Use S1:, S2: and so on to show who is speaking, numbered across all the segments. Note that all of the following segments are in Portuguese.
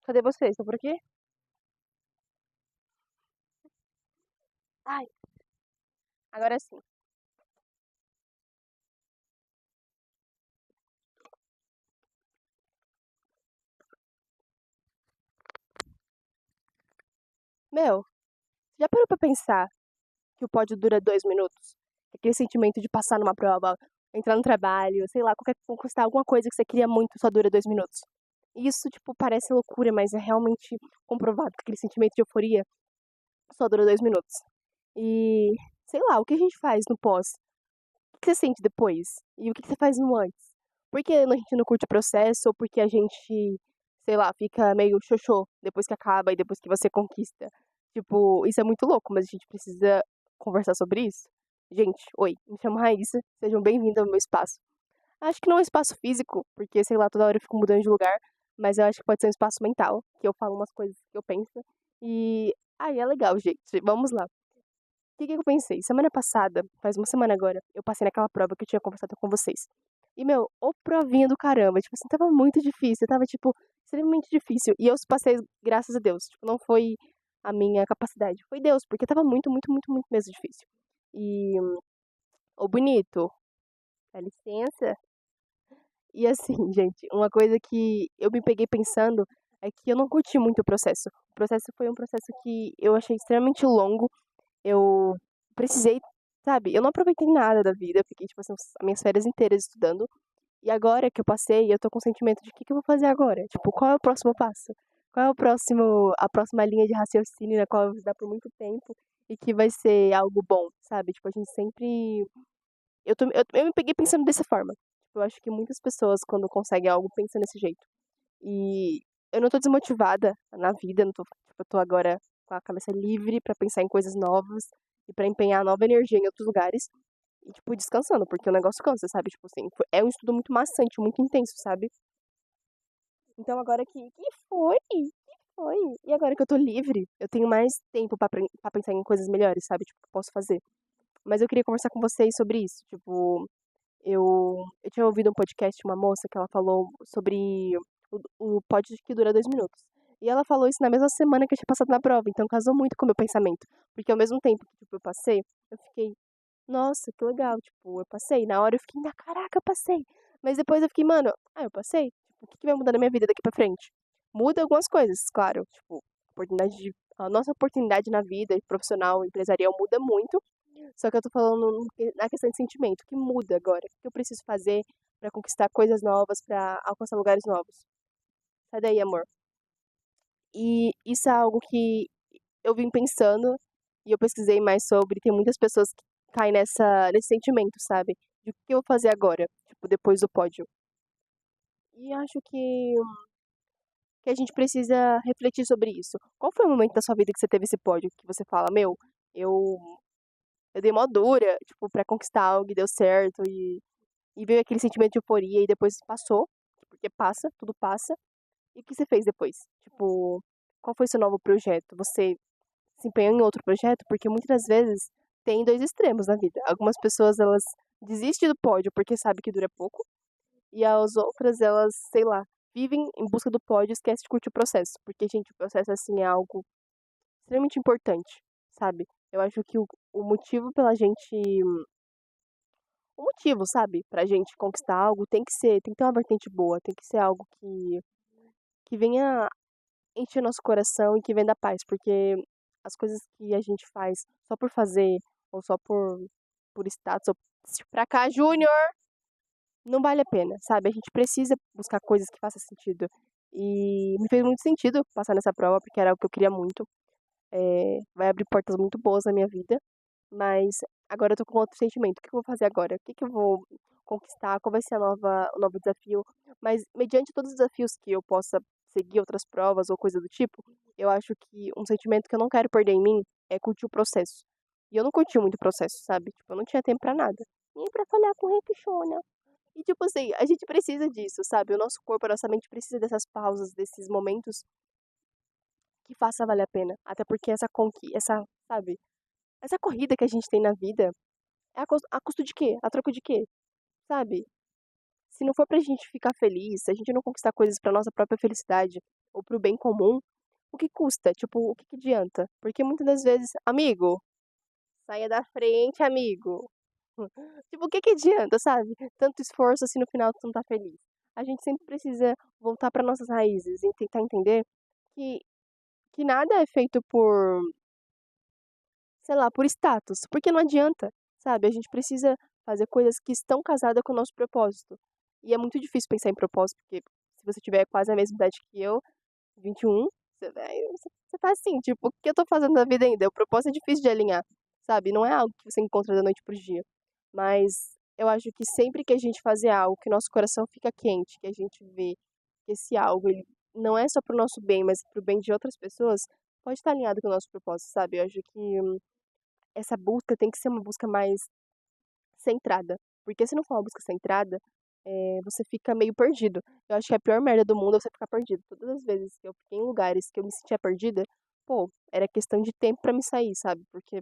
S1: Cadê vocês? Estão por aqui? Ai, agora sim. Meu, já parou pra pensar que o pódio dura 2 minutos? Aquele sentimento de passar numa prova, entrar no trabalho, sei lá, conquistar alguma coisa que você queria muito só dura 2 minutos. E isso, tipo, parece loucura, mas é realmente comprovado que aquele sentimento de euforia só dura 2 minutos. E, sei lá, o que a gente faz no pós? O que você sente depois? E o que você faz no antes? Por que a gente não curte o processo ou porque a gente, sei lá, fica meio xoxô depois que acaba e depois que você conquista? Tipo, isso é muito louco, mas a gente precisa conversar sobre isso. Gente, oi, me chamo Raíssa, sejam bem-vindos ao meu espaço. Acho que não é um espaço físico, porque, sei lá, toda hora eu fico mudando de lugar, mas eu acho que pode ser um espaço mental, que eu falo umas coisas que eu penso. E aí é legal, gente. Vamos lá. O que eu pensei? Semana passada, faz uma semana agora, eu passei naquela prova que eu tinha conversado com vocês. E, meu, ô provinha do caramba. Tipo assim, tava muito difícil. Tava, tipo, extremamente difícil. E eu passei, graças a Deus. Tipo, não foi a minha capacidade. Foi Deus, porque tava muito, muito, muito, muito mesmo difícil. E, ô bonito, dá licença. E assim, gente, uma coisa que eu me peguei pensando é que eu não curti muito o processo. O processo foi um processo que eu achei extremamente longo. Eu precisei, sabe? Eu não aproveitei nada da vida. Eu fiquei, tipo assim, as minhas férias inteiras estudando. E agora que eu passei, eu tô com o sentimento de o que, que eu vou fazer agora? Tipo, qual é o próximo passo? Qual é a próxima linha de raciocínio na qual eu vou dar por muito tempo e que vai ser algo bom, sabe? Tipo, a gente sempre. Eu me peguei pensando dessa forma. Tipo, eu acho que muitas pessoas, quando conseguem algo, pensam desse jeito. E eu não tô desmotivada na vida, não tô, tipo, eu tô agora com a cabeça livre pra pensar em coisas novas e pra empenhar nova energia em outros lugares. E, tipo, descansando, porque o negócio cansa, sabe? Tipo assim, é um estudo muito maçante, muito intenso, sabe? Então agora que foi? Que foi? E agora que eu tô livre, eu tenho mais tempo pra pensar em coisas melhores, sabe? Tipo, que eu posso fazer. Mas eu queria conversar com vocês sobre isso. Tipo, eu tinha ouvido um podcast de uma moça que ela falou sobre o pod que dura 2 minutos. E ela falou isso na mesma semana que eu tinha passado na prova, então casou muito com o meu pensamento. Porque ao mesmo tempo que, tipo, eu passei, eu fiquei, nossa, que legal, tipo, eu passei. Na hora eu fiquei, caraca, eu passei. Mas depois eu fiquei, mano, eu passei. Tipo, o que que vai mudar na minha vida daqui pra frente? Muda algumas coisas, claro. Tipo, a nossa oportunidade na vida, profissional, empresarial, muda muito. Só que eu tô falando na questão de sentimento, que muda agora. O que eu preciso fazer pra conquistar coisas novas, pra alcançar lugares novos? Sai daí, amor. E isso é algo que eu vim pensando e eu pesquisei mais sobre. Tem muitas pessoas que caem nesse sentimento, sabe? De o que eu vou fazer agora, tipo, depois do pódio. E acho que a gente precisa refletir sobre isso. Qual foi o momento da sua vida que você teve esse pódio que você fala, meu, eu, eu dei mó dura, tipo, pra conquistar algo e deu certo e veio aquele sentimento de euforia e depois passou, porque passa, tudo passa. E o que você fez depois? Tipo, qual foi seu novo projeto? Você se empenhou em outro projeto? Porque muitas das vezes tem dois extremos na vida. Algumas pessoas, elas desistem do pódio porque sabem que dura pouco, e as outras, elas, sei lá, vivem em busca do pódio e esquecem de curtir o processo. Porque, gente, o processo, assim, é algo extremamente importante, sabe? Eu acho que o motivo pela gente. O motivo, sabe? Pra gente conquistar algo tem que ter uma vertente boa, tem que ser algo que venha encher nosso coração e que venha da paz. Porque as coisas que a gente faz só por fazer, ou só por status, ou pra cá, Júnior, não vale a pena, sabe? A gente precisa buscar coisas que façam sentido. E me fez muito sentido passar nessa prova, porque era algo que eu queria muito. Vai abrir portas muito boas na minha vida. Mas agora eu tô com outro sentimento. O que eu vou fazer agora? O que que eu vou conquistar? Qual vai ser o novo desafio? Mas, mediante todos os desafios que eu possa seguir outras provas ou coisa do tipo, eu acho que um sentimento que eu não quero perder em mim é curtir o processo. E eu não curti muito o processo, sabe? Tipo, eu não tinha tempo pra nada. Nem pra falhar com repixona. E, tipo assim, a gente precisa disso, sabe? O nosso corpo, a nossa mente precisa dessas pausas, desses momentos que faça valer a pena. Até porque sabe? Essa corrida que a gente tem na vida é a custo de quê? A troco de quê? Sabe? Se não for pra gente ficar feliz, se a gente não conquistar coisas pra nossa própria felicidade, ou pro bem comum, o que custa? Tipo, o que que adianta? Porque muitas das vezes, amigo, saia da frente, amigo. Tipo, o que que adianta, sabe? Tanto esforço assim no final tu não tá feliz. A gente sempre precisa voltar para nossas raízes e tentar entender que, que nada é feito por, sei lá, por status, porque não adianta, sabe? A gente precisa fazer coisas que estão casadas com o nosso propósito. E é muito difícil pensar em propósito, porque se você tiver quase a mesma idade que eu, 21, você tá assim, tipo, o que eu tô fazendo na vida ainda? O propósito é difícil de alinhar, sabe? Não é algo que você encontra da noite pro dia. Mas eu acho que sempre que a gente fazer algo, que nosso coração fica quente, que a gente vê que esse algo, ele não é só pro nosso bem, mas pro bem de outras pessoas, pode estar alinhado com o nosso propósito, sabe? Eu acho que essa busca tem que ser uma busca mais centrada. Porque se não for uma busca centrada, você fica meio perdido. Eu acho que a pior merda do mundo é você ficar perdido. Todas as vezes que eu fiquei em lugares que eu me sentia perdida, pô, era questão de tempo pra me sair, sabe? Porque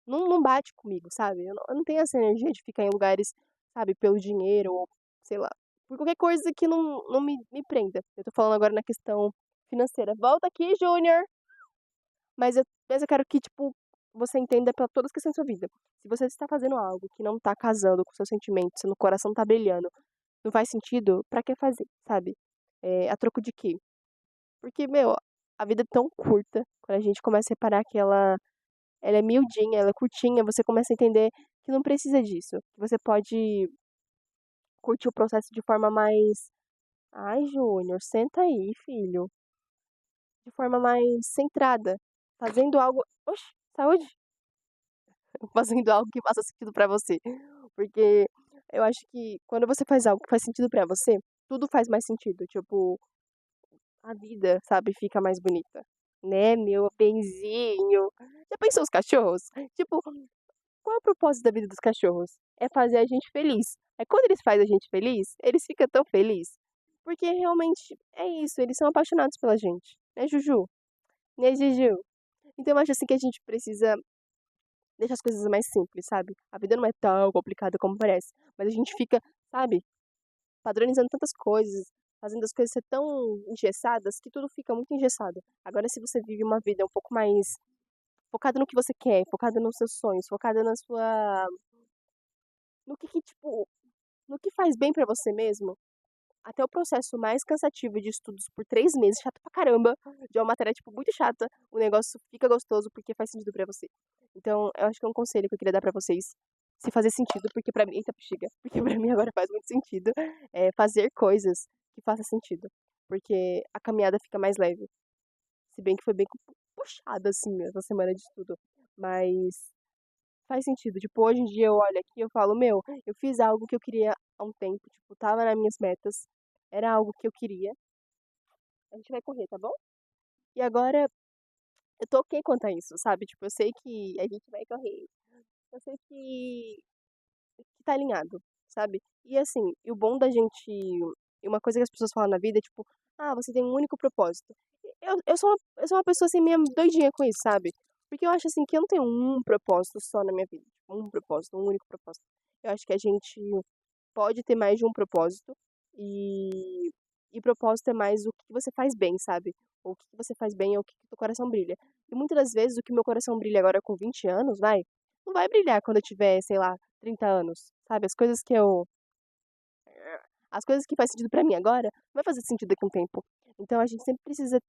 S1: não bate comigo, sabe? Eu não tenho essa energia de ficar em lugares, sabe, pelo dinheiro ou, sei lá, por qualquer coisa que não me prenda. Eu tô falando agora na questão financeira. Volta aqui, Júnior! Mas eu quero que, tipo, você entenda pra todas as questões da sua vida. Se você está fazendo algo que não tá casando com seus sentimentos, seu coração tá brilhando, não faz sentido, pra que fazer, sabe? A troco de quê? Porque, meu, a vida é tão curta, quando a gente começa a reparar que ela é miudinha, ela é curtinha, você começa a entender que não precisa disso. Que você pode curtir o processo de forma mais. Ai, Júnior, senta aí, filho. De forma mais centrada. Fazendo algo. Oxe, saúde! Fazendo algo que faça sentido pra você. Porque eu acho que quando você faz algo que faz sentido pra você, tudo faz mais sentido. Tipo, a vida, sabe, fica mais bonita. Né, meu benzinho? Já pensou os cachorros? Tipo, qual é o propósito da vida dos cachorros? É fazer a gente feliz. É quando eles fazem a gente feliz, eles ficam tão felizes. Porque realmente é isso, eles são apaixonados pela gente. Né, Juju? Né, Juju? Então eu acho assim que a gente precisa deixar as coisas mais simples, sabe? A vida não é tão complicada como parece. Mas a gente fica, sabe, padronizando tantas coisas, fazendo as coisas ser tão engessadas que tudo fica muito engessado. Agora, se você vive uma vida um pouco mais focada no que você quer, focada nos seus sonhos, focada na sua. No que tipo, no que faz bem pra você mesmo, até o processo mais cansativo de estudos por 3 meses, chato pra caramba, de uma matéria, tipo, muito chata, o negócio fica gostoso porque faz sentido pra você. Então, eu acho que é um conselho que eu queria dar pra vocês, se fazer sentido, porque pra mim, eita bexiga, porque pra mim agora faz muito sentido, fazer coisas que façam sentido, porque a caminhada fica mais leve. Se bem que foi bem puxada, assim, essa semana de estudo, mas faz sentido. Tipo, hoje em dia eu olho aqui e eu falo, meu, eu fiz algo que eu queria há um tempo, tipo, tava nas minhas metas, era algo que eu queria. A gente vai correr, tá bom? E agora eu tô ok quanto a isso, sabe? Tipo, eu sei que a gente vai correr. Eu sei que tá alinhado, sabe? E assim, e o bom da gente. E uma coisa que as pessoas falam na vida é tipo, ah, você tem um único propósito. Eu sou uma pessoa assim, meio doidinha com isso, sabe? Porque eu acho assim que eu não tenho um propósito só na minha vida. Tipo, um propósito, um único propósito. Eu acho que a gente pode ter mais de um propósito e propósito é mais o que você faz bem, sabe? Ou o que você faz bem é o que o teu coração brilha. E muitas das vezes o que meu coração brilha agora com 20 anos, não vai brilhar quando eu tiver, sei lá, 30 anos, sabe? As coisas que faz sentido pra mim agora, não vai fazer sentido daqui a um tempo. Então a gente sempre precisa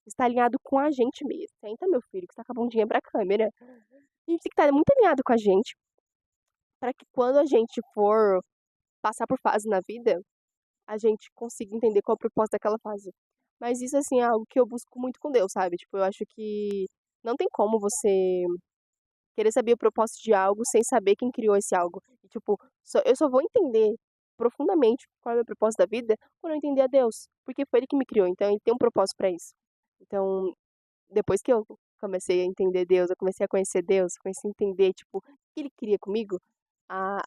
S1: estar alinhado com a gente mesmo. Senta, meu filho, que você tá com a bundinha pra câmera. A gente tem que estar muito alinhado com a gente, para que quando a gente for passar por fase na vida, a gente consiga entender qual é o propósito daquela fase. Mas isso, assim, é algo que eu busco muito com Deus, sabe? Tipo, eu acho que não tem como você querer saber o propósito de algo sem saber quem criou esse algo. E, tipo, eu só vou entender profundamente qual é o meu propósito da vida quando eu entender a Deus. Porque foi Ele que me criou, então Ele tem um propósito para isso. Então, depois que eu comecei a entender Deus, eu comecei a conhecer Deus, comecei a entender, tipo, o que Ele queria comigo, a,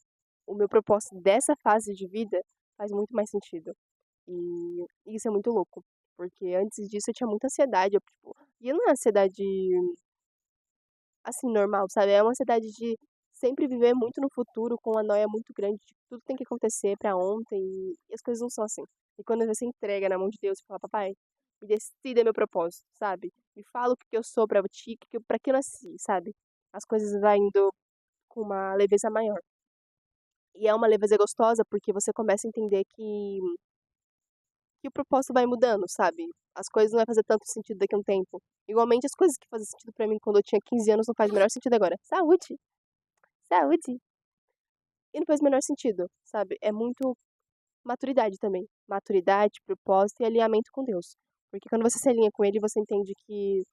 S1: o meu propósito dessa fase de vida faz muito mais sentido. E isso é muito louco. Porque antes disso eu tinha muita ansiedade. Eu, tipo, e não é ansiedade, assim, normal, sabe? É uma ansiedade de sempre viver muito no futuro, com uma noia muito grande de que tudo tem que acontecer pra ontem. E as coisas não são assim. E quando você entrega na mão de Deus e fala, papai, Me decida meu propósito, sabe? Me fala o que eu sou pra ti, pra que eu nasci, sabe? As coisas vai indo com uma leveza maior. E é uma leveza gostosa porque você começa a entender que o propósito vai mudando, sabe? As coisas não vai fazer tanto sentido daqui a um tempo. Igualmente, as coisas que fazem sentido pra mim quando eu tinha 15 anos não faz o menor sentido agora. Saúde! Saúde! E não faz o menor sentido, sabe? É muito maturidade também. Maturidade, propósito e alinhamento com Deus. Porque quando você se alinha com Ele, você entende que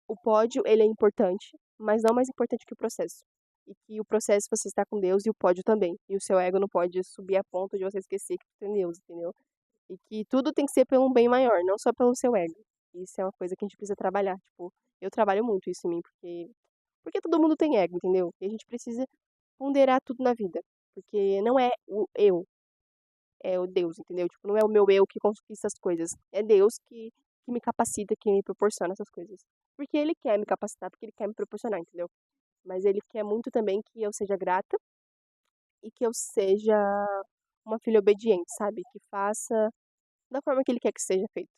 S1: o pódio, ele é importante, mas não mais importante que o processo. E que o processo você está com Deus e o pódio também. E o seu ego não pode subir a ponto de você esquecer que tem Deus, entendeu? E que tudo tem que ser pelo um bem maior, não só pelo seu ego. Isso é uma coisa que a gente precisa trabalhar. Tipo, eu trabalho muito isso em mim, porque todo mundo tem ego, entendeu? E a gente precisa ponderar tudo na vida. Porque não é o eu, é o Deus, entendeu? Tipo, não é o meu eu que conquista as coisas. É Deus que me capacita, que me proporciona essas coisas. Porque Ele quer me capacitar, porque Ele quer me proporcionar, entendeu? Mas Ele quer muito também que eu seja grata e que eu seja uma filha obediente, sabe? Que faça da forma que Ele quer que seja feito.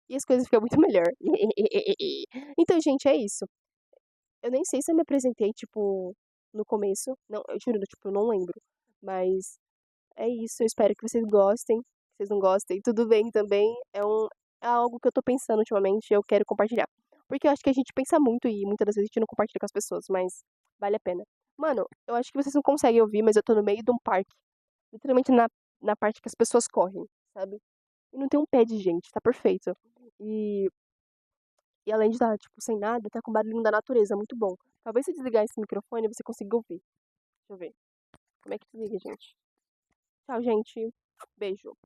S1: E as coisas ficam muito melhor. Então, gente, é isso. Eu nem sei se eu me apresentei, tipo, no começo. Não, eu juro, tipo, eu não lembro. Mas é isso, eu espero que vocês gostem. Se vocês não gostem, tudo bem também. É algo que eu tô pensando ultimamente e eu quero compartilhar. Porque eu acho que a gente pensa muito e muitas das vezes a gente não compartilha com as pessoas, mas vale a pena. Mano, eu acho que vocês não conseguem ouvir, mas eu tô no meio de um parque. Literalmente na parte que as pessoas correm, sabe? E não tem um pé de gente, tá perfeito. E, e além de estar, tipo, sem nada, tá com barulhinho da natureza, muito bom. Talvez se desligar esse microfone você consiga ouvir. Deixa eu ver. Como é que desliga, gente? Tchau, gente. Beijo.